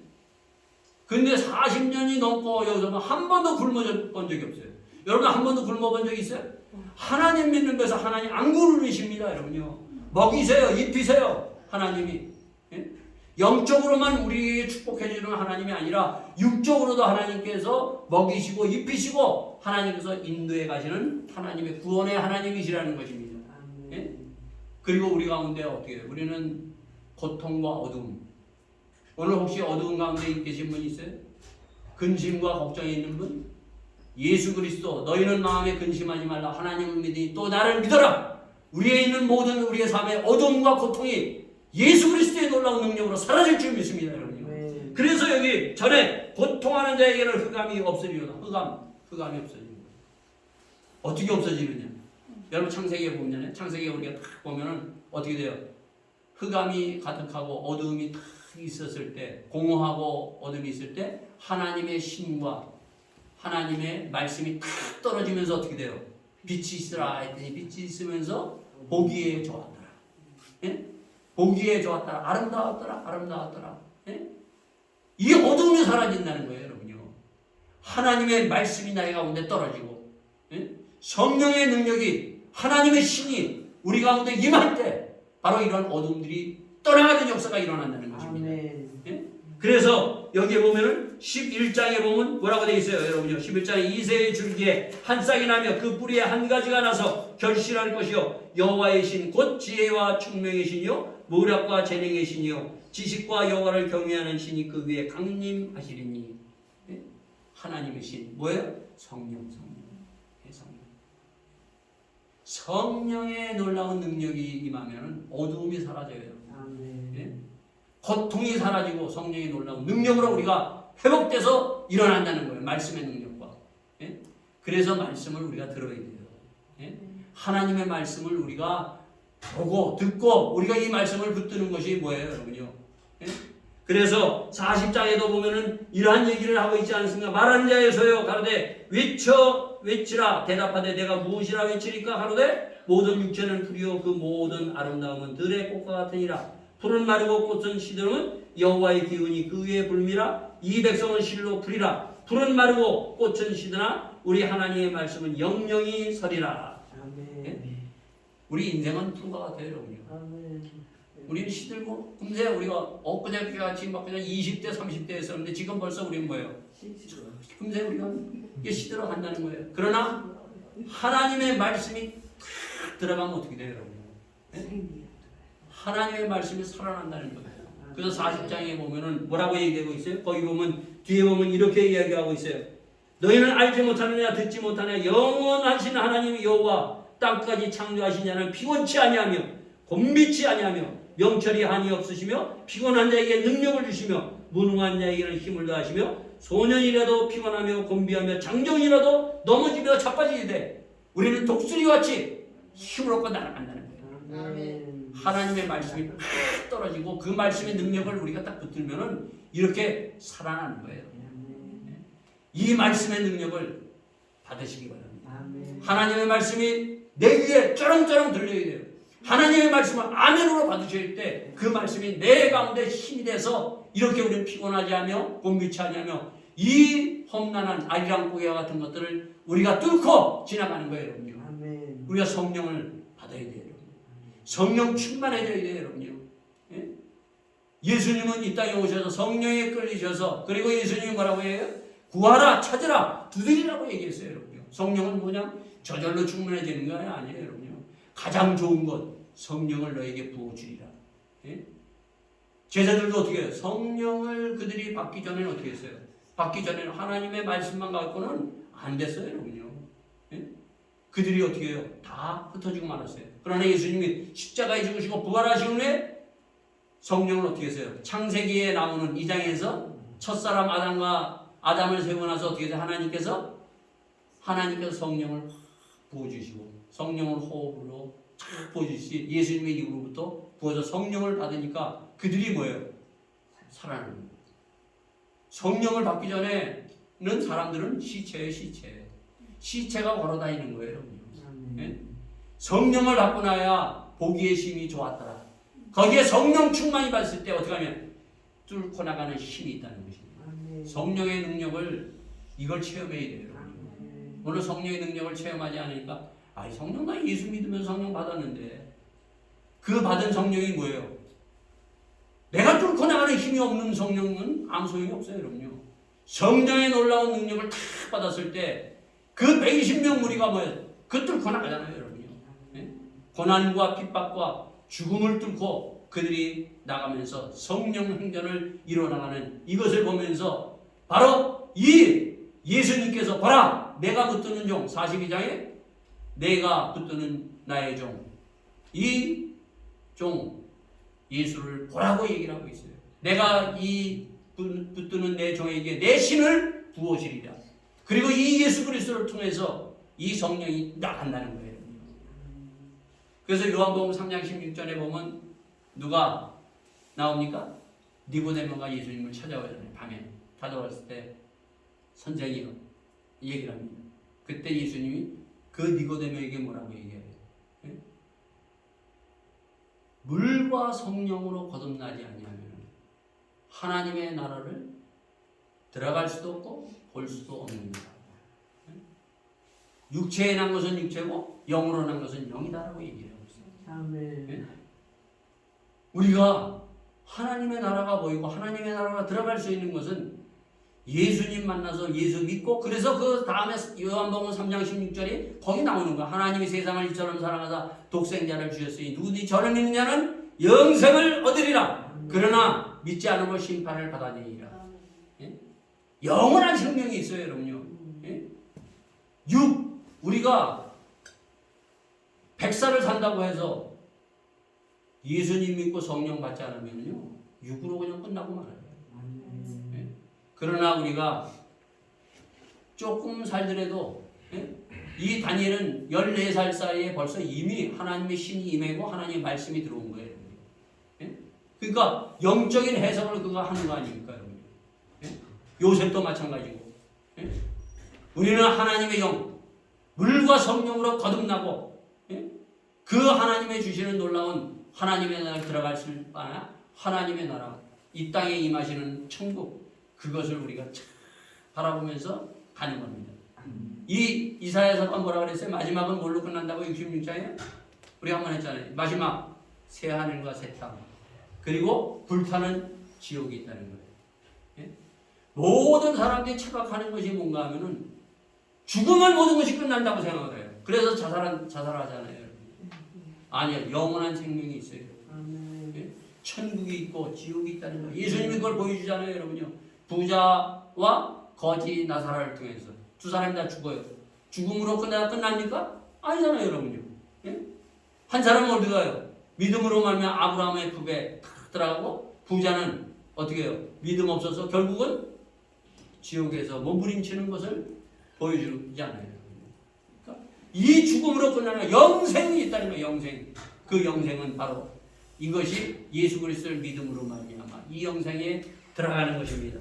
A: 근데 40년이 넘고 여기서 한 번도 굶어본 적이 없어요. 여러분 한 번도 굶어본 적 있어요? 하나님 믿는 데서 하나님 안 굶으십니다, 여러분요. 먹이세요, 입히세요, 하나님이. 예? 영적으로만 우리에게 축복해 주는 하나님이 아니라 육적으로도 하나님께서 먹이시고 입히시고 하나님께서 인도해 가시는 하나님의 구원의 하나님이시라는 것입니다. 예? 그리고 우리 가운데 어떻게 해요? 우리는 고통과 어둠, 오늘 혹시 어두운 가운데 계신 분 있어요? 근심과 걱정이 있는 분? 예수 그리스도 너희는 마음에 근심하지 말라 하나님을 믿으니 또 나를 믿어라. 우리에 있는 모든 우리의 삶의 어둠과 고통이 예수 그리스도의 놀라운 능력으로 사라질 줄 믿습니다, 여러분요.
B: 네.
A: 그래서 여기 전에 고통하는 자에게는 흑암이 없으리로다. 흑암이 없어지는 거예요. 어떻게 없어지느냐? 여러분 창세기에 보면은 창세기에 우리가 딱 보면은 어떻게 돼요? 흑암이 가득하고 어두움이 딱 있었을 때, 공허하고 어둠이 있을 때 하나님의 신과 하나님의 말씀이 탁 떨어지면서 어떻게 돼요? 빛이 있으라 했더니 빛이 있으면서 보기에 좋았더라. 예? 보기에 좋았더라. 아름다웠더라. 예? 이 어둠이 사라진다는 거예요, 여러분요. 하나님의 말씀이 나의 가운데 떨어지고, 예? 성령의 능력이 하나님의 신이 우리 가운데 임할 때 바로 이런 어둠들이 떠나가는 역사가 일어난다는 것입니다. 예? 그래서 여기에 보면은 11장에 보면 뭐라고 되어 있어요, 여러분요. 11장에 이새의 줄기에 한 싹이 나며 그 뿌리에 한 가지가 나서 결실할 것이요 여호와의 신 곧 지혜와 총명의 신이요 모략과 재능의 신이요 지식과 여호와를 경외하는 신이 그 위에 강림하시리니. 예? 하나님의 신 뭐예요? 성령. 성령의 놀라운 능력이 임하면 어두움이 사라져요. 예? 고통이 사라지고 성령의 놀라운 능력으로 우리가 회복돼서 일어난다는 거예요. 말씀의 능력과. 예? 그래서 말씀을 우리가 들어야 돼요. 예? 하나님의 말씀을 우리가 보고 듣고 우리가 이 말씀을 붙드는 것이 뭐예요, 여러분요? 예? 그래서 40장에도 보면은 이러한 얘기를 하고 있지 않습니까? 말하는 자에서요 가로되 외치라 대답하되 내가 무엇이라 외치리까 가로되 모든 육체는 풀이요 그 모든 아름다움은 들의 꽃과 같으니라. 풀은 마르고 꽃은 시들음은 여호와의 기운이 그 위에 불미라. 이 백성은 실로 풀이라. 풀은 마르고 꽃은 시드나 우리 하나님의 말씀은 영영이 서리라. 예? 우리 인생은 풀과 같아요, 여러분요. 우리는 시들고 금세 우리가 엊그제 같이 막 그냥 20대 30대였었는데 지금 벌써 우리는 뭐예요? 금세 우리가 이게 시들어 간다는 거예요. 그러나 하나님의 말씀이 탁 들어가면 어떻게 돼요, 여러분? 네? 하나님의 말씀이 살아난다는 거예요. 그래서 40장에 보면은 뭐라고 얘기하고 있어요? 거기 보면 뒤에 보면 이렇게 이야기하고 있어요. 너희는 알지 못하느냐 듣지 못하느냐 영원하신 하나님 여호와 땅까지 창조하신 자는 피곤치 아니하며 곤비치 아니하며 명철이 한이 없으시며 피곤한 자에게 능력을 주시며 무능한 자에게는 힘을 더하시며 소년이라도 피곤하며 곤비하며 장정이라도 넘어지며 자빠지게 돼. 우리는 독수리같이 힘을 얻고 날아간다는 거예요. 하나님의 말씀이 팍 떨어지고 그 말씀의 능력을 우리가 딱 붙들면은 이렇게 살아나는 거예요. 이 말씀의 능력을 받으시기 바랍니다. 하나님의 말씀이 내 귀에 쩌렁쩌렁 들려야 돼요. 하나님의 말씀을 아멘으로 받으실 때 그 말씀이 내 가운데 힘이 돼서 이렇게 우리는 피곤하지 않으며 곤비치 아니하며 이 험난한 아리랑 고개와 같은 것들을 우리가 뚫고 지나가는 거예요, 여러분요. 우리가 성령을 받아야 돼요, 여러분. 성령 충만해져야 돼요, 여러분요. 예? 예수님은 이 땅에 오셔서 성령에 끌리셔서 그리고 예수님이 뭐라고 해요? 구하라, 찾으라, 두드리라고 얘기했어요, 여러분요. 성령은 뭐냐? 저절로 충만해지는 거 아니에요, 여러분요. 가장 좋은 것 성령을 너에게 부어주리라. 예? 제자들도 어떻게 해요? 성령을 그들이 받기 전에는 어떻게 했어요? 받기 전에는 하나님의 말씀만 갖고는 안 됐어요, 여러분요. 예? 그들이 어떻게 해요? 다 흩어지고 말았어요. 그러나 예수님이 십자가에 죽으시고 부활하신 후에 성령을 어떻게 했어요? 창세기에 나오는 2장에서 첫사람 아담을 세우고 나서 어떻게 해서 하나님께서 성령을 부어주시고 성령을 호흡으로 쫙 부어주시 예수님의 입으로부터 부어서 성령을 받으니까 그들이 뭐예요? 살아나는 거예요. 성령을 받기 전에는 사람들은 시체예요, 시체가 걸어다니는 거예요. 네? 성령을 받고 나야 보기의 힘이 좋았더라. 거기에 성령 충만이 받았을 때 어떻게 하면 뚫고 나가는 힘이 있다는 것입니다. 성령의 능력을 이걸 체험해야 돼요. 오늘 성령의 능력을 체험하지 않으니까 성령 나 예수 믿으면서 성령 받았는데 그 받은 성령이 뭐예요? 내가 뚫고 나가는 힘이 없는 성령은 아무 소용이 없어요, 여러분요. 성령의 놀라운 능력을 탁 받았을 때 그 120명 무리가 뭐예요? 그 뚫고 나가잖아요, 여러분요. 네? 고난과 핍박과 죽음을 뚫고 그들이 나가면서 성령 행전을 이뤄나가는 이것을 보면서 바로 이 예수님께서 봐라 내가 붙드는 종 42장에 내가 붙드는 나의 종 이 종 예수를 보라고 얘기를 하고 있어요. 내가 이 붙드는 내 종에게 내 신을 부어주리라. 그리고 이 예수 그리스도를 통해서 이 성령이 나간다는 거예요. 그래서 요한복음 3장 16절에 보면 누가 나옵니까? 니고데모가 예수님을 찾아와요. 밤에 찾아왔을 때 선생이요 얘기를 합니다. 그때 예수님이 그 니고데모에게 뭐라고 얘기해요? 예? 물과 성령으로 거듭나지 아니하면 하나님의 나라를 들어갈 수도 없고 볼 수도 없는다. 육체에 난 것은 육체고 영으로 난 것은 영이다라고 얘기를 하고 있어요.
B: 아멘.
A: 예? 우리가 하나님의 나라가 보이고 하나님의 나라가 들어갈 수 있는 것은 예수님 만나서 예수 믿고 그래서 그 다음에 요한복음 3장 16절이 거기 나오는 거야. 하나님이 세상을 이처럼 사랑하사 독생자를 주셨으니 누구든지 저를 믿는 자는 영생을 얻으리라. 그러나 믿지 않으면 심판을 받아내리라. 예? 영원한 생명이 있어요, 여러분요. 예? 우리가 100살을 산다고 해서 예수님 믿고 성령 받지 않으면요 육으로 그냥 끝나고 말아요. 예? 그러나 우리가 조금 살더라도 예? 이 다니엘은 14살 사이에 벌써 이미 하나님의 신이 임하고 하나님의 말씀이 들어온 거예요. 예? 그러니까 영적인 해석을 그가 하는 거 아닙니까, 여러분? 예? 요셉도 마찬가지고. 예? 우리는 하나님의 영, 물과 성령으로 거듭나고 예? 그 하나님의 주시는 놀라운 하나님의 나라에 들어갈 수 있나 하나님의 나라, 이 땅에 임하시는 천국 그것을 우리가 바라보면서 가는 겁니다. 이 이사야서가 뭐라 그랬어요? 마지막은 뭘로 끝난다고 66장에 우리 한번 했잖아요. 마지막 새 하늘과 새 땅 그리고 불타는 지옥이 있다는 거예요. 예? 모든 사람들이 착각하는 것이 뭔가 하면은 죽으면 모든 것이 끝난다고 생각을 해요. 그래서 자살하잖아요. 아니요, 영원한 생명이 있어요. 예? 천국이 있고 지옥이 있다는 거예요. 예수님이 그걸 보여주잖아요, 여러분요. 부자와 거지 나사라를 통해서 두 사람이 다 죽어요. 죽음으로 끝납니까? 아니잖아요, 여러분요. 예? 한 사람은 어디 가요? 믿음으로 말하면 아브라함의 품에 들어가고 부자는 어떻게 해요? 믿음 없어서 결국은 지옥에서 몸부림치는 것을 보여주잖아요. 그러니까 이 죽음으로 끝나는 영생이 있다는 거예요. 영생. 그 영생은 바로 이것이 예수 그리스도를 믿음으로 말미암아 이 영생에 들어가는 것입니다.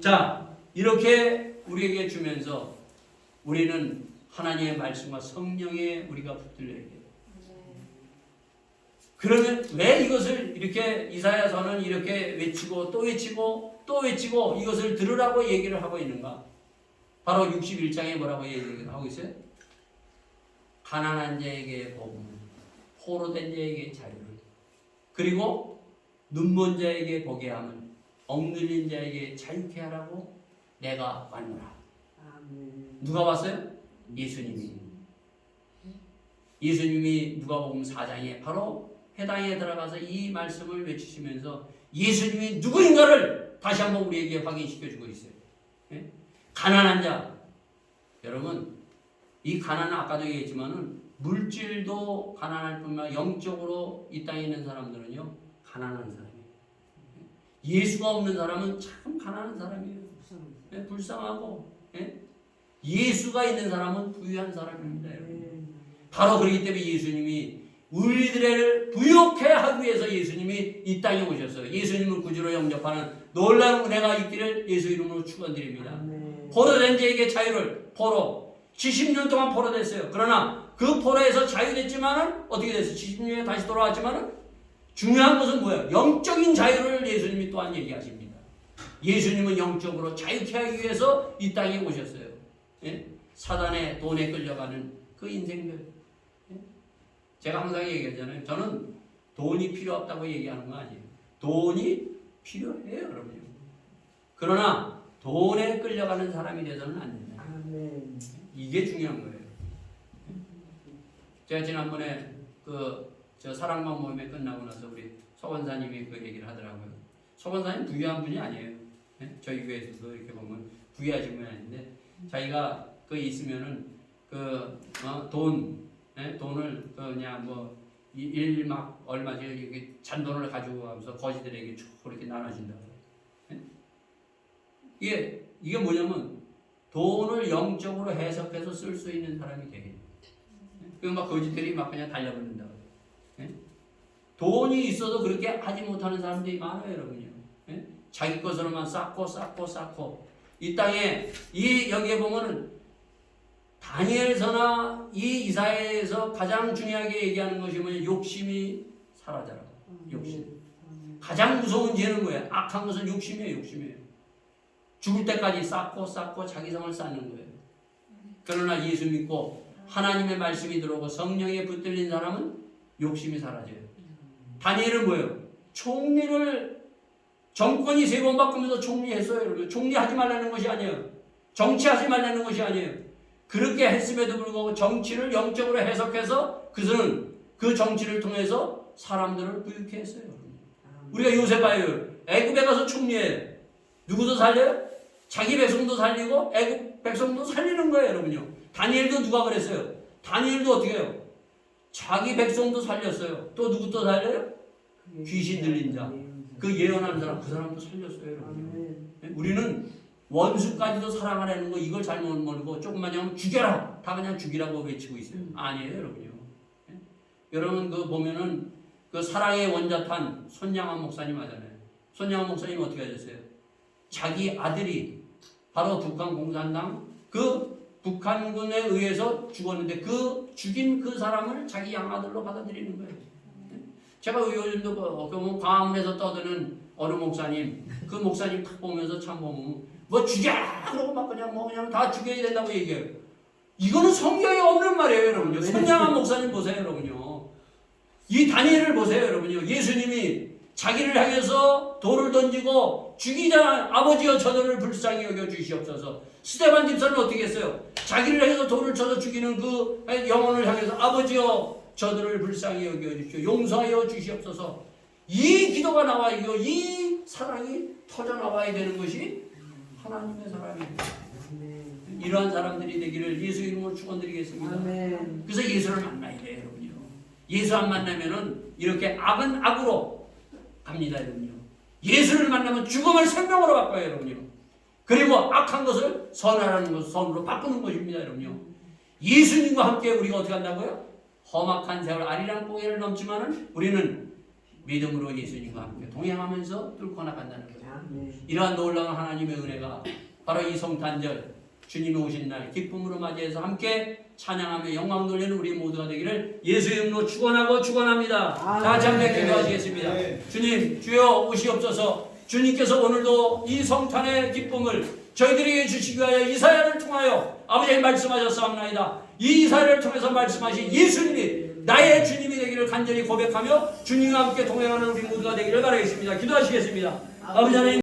A: 자, 이렇게 우리에게 주면서 우리는 하나님의 말씀과 성령에 우리가 붙들려야 돼요. 그러면 왜 이것을 이렇게 이사야서는 이렇게 외치고 또 외치고 또 외치고 이것을 들으라고 얘기를 하고 있는가? 바로 61장에 뭐라고 얘기를 하고 있어요? 가난한 자에게 복음을, 포로된 자에게 자유를, 그리고 눈먼 자에게 보게 함을, 억눌린 자에게 자유케 하라고 내가 왔노라. 누가 왔어요? 예수님이. 예수님이 누가복음 4장에 바로 해당에 들어가서 이 말씀을 외치시면서 예수님이 누구인가를 다시 한번 우리에게 확인시켜주고 있어요. 예? 가난한 자. 여러분, 이 가난은 아까도 얘기했지만은 물질도 가난할 뿐만 아니라 영적으로 이 땅에 있는 사람들은요 가난한 사람이에요. 예수가 없는 사람은 참 가난한 사람이에요. 예? 불쌍하고 예? 예수가 있는 사람은 부유한 사람입니다. 여러분. 바로 그렇기 때문에 예수님이 우리들을 부유케 하기 위해서 예수님이 이 땅에 오셨어요. 예수님을 구주로 영접하는 놀라운 은혜가 있기를 예수 이름으로 축원드립니다. 포로된 자에게 자유를, 포로 70년 동안 포로됐어요. 그러나 그 포로에서 자유됐지만은 어떻게 됐어요? 70년에 다시 돌아왔지만은 중요한 것은 뭐예요? 영적인 자유를 예수님이 또한 얘기하십니다. 예수님은 영적으로 자유케 하기 위해서 이 땅에 오셨어요. 예? 사단의 돈에 끌려가는 그 인생들. 예? 제가 항상 얘기하잖아요. 저는 돈이 필요 없다고 얘기하는 거 아니에요. 돈이 필요해요, 여러분. 그러나 돈에 끌려가는 사람이 되서는 안 된다. 이게 중요한 거예요. 제가 지난번에 저 사랑방 모임에 끝나고 나서 우리 서원사님이 그 얘기를 하더라고요. 서원사님 부유한 분이 아니에요. 네? 저희 교회에서도 이렇게 보면 부유하신 분이 아닌데 자기가 그 있으면은 돈을 그냥 뭐 일막 얼마지 이렇게 잔돈을 가지고 가면서 거지들에게 쭉 그렇게 나눠준다고. 네? 이게 뭐냐면 돈을 영적으로 해석해서 쓸 수 있는 사람이 되게. 막 거지들이 막 그냥 달려버린다고. 돈이 있어도 그렇게 하지 못하는 사람들이 많아요, 여러분요. 자기 것으로만 쌓고 이 땅에 여기에 보면은 다니엘서나 이 이사야에서 가장 중요하게 얘기하는 것이 뭐냐? 욕심이 사라져라. 욕심. 가장 무서운 죄는 뭐야? 악한 것은 욕심이에요. 죽을 때까지 쌓고 자기 성을 쌓는 거예요. 그러나 예수 믿고 하나님의 말씀이 들어오고 성령에 붙들린 사람은 욕심이 사라져요. 다니엘은 뭐예요? 정권이 3번 바꾸면서 총리했어요. 여러분. 총리하지 말라는 것이 아니에요. 정치하지 말라는 것이 아니에요. 그렇게 했음에도 불구하고 정치를 영적으로 해석해서 그들은 그 정치를 통해서 사람들을 부유케 했어요. 우리가 요새 봐요. 애굽에 가서 총리해요. 누구도 살려요? 자기 백성도 살리고 애굽 백성도 살리는 거예요, 여러분요. 다니엘도 누가 그랬어요? 다니엘도 어떻게 해요? 자기 백성도 살렸어요. 또 누구 또 살려요? 귀신 들린 자. 그 예언하는 사람, 그 사람도 살렸어요, 여러분. 우리는 원수까지도 사랑하라는 거 이걸 잘못 모르고 조금만 하면 죽여라. 다 그냥 죽이라고 외치고 있어요. 아니에요, 여러분요. 여러분 그 보면은 그 사랑의 원자탄 손양환 목사님 하잖아요. 손양환 목사님 어떻게 하셨어요? 자기 아들이 바로 북한 공산당 그 북한군에 의해서 죽었는데 그 죽인 그 사람을 자기 양아들로 받아들이는 거예요. 제가 요즘도 광화문에서 떠드는 어느 목사님, 그 목사님 딱 보면서 참 보면 뭐 죽여! 그러고 막 그냥 다 죽여야 된다고 얘기해요. 이거는 성경에 없는 말이에요, 여러분요. 손양환 목사님 보세요, 여러분요. 이 다니엘을 보세요, 여러분요. 예수님이 자기를 향해서 돌을 던지고 죽이자 아버지여 저들을 불쌍히 여겨 주시옵소서. 스데반 집사는 어떻게 했어요? 자기를 향해서 돌을 쳐서 죽이는 그 영혼을 향해서 아버지여 저들을 불쌍히 여겨 주십시오. 용서하여 주시옵소서. 이 기도가 나와야 이 사랑이 터져 나와야 되는 것이 하나님의 사랑이에요. 이러한 사람들이 되기를 예수 이름으로 축원드리겠습니다.
B: 아멘.
A: 그래서 예수를 만나야 돼요, 여러분요. 예수 안 만나면은 이렇게 악은 악으로 갑니다, 여러분요. 예수를 만나면 죽음을 생명으로 바꿔요, 여러분요. 그리고 악한 것을 선하라는 것을 선으로 바꾸는 것입니다, 여러분요. 예수님과 함께 우리가 어떻게 한다고요? 험악한 세월 아리랑 고개를 넘지만은 우리는 믿음으로 예수님과 함께 동행하면서 뚫고 나간다는 거예요. 이러한 놀라운 하나님의 은혜가 바로 이 성탄절 주님이 오신 날 기쁨으로 맞이해서 함께 찬양하며 영광 돌리는 우리 모두가 되기를 예수 이름으로 축원합니다. 다 같이 함께 기도하시겠습니다. 주님 주여 오시옵소서. 주님께서 오늘도 이 성탄의 기쁨을 저희들에게 주시기 위하여 이사야를 통하여 아버지의 말씀하셨사옵나이다. 이 이사야를 통해서 말씀하신 예수님이 나의 주님이 되기를 간절히 고백하며 주님과 함께 동행하는 우리 모두가 되기를 바라겠습니다. 기도하시겠습니다. 아버지 하나님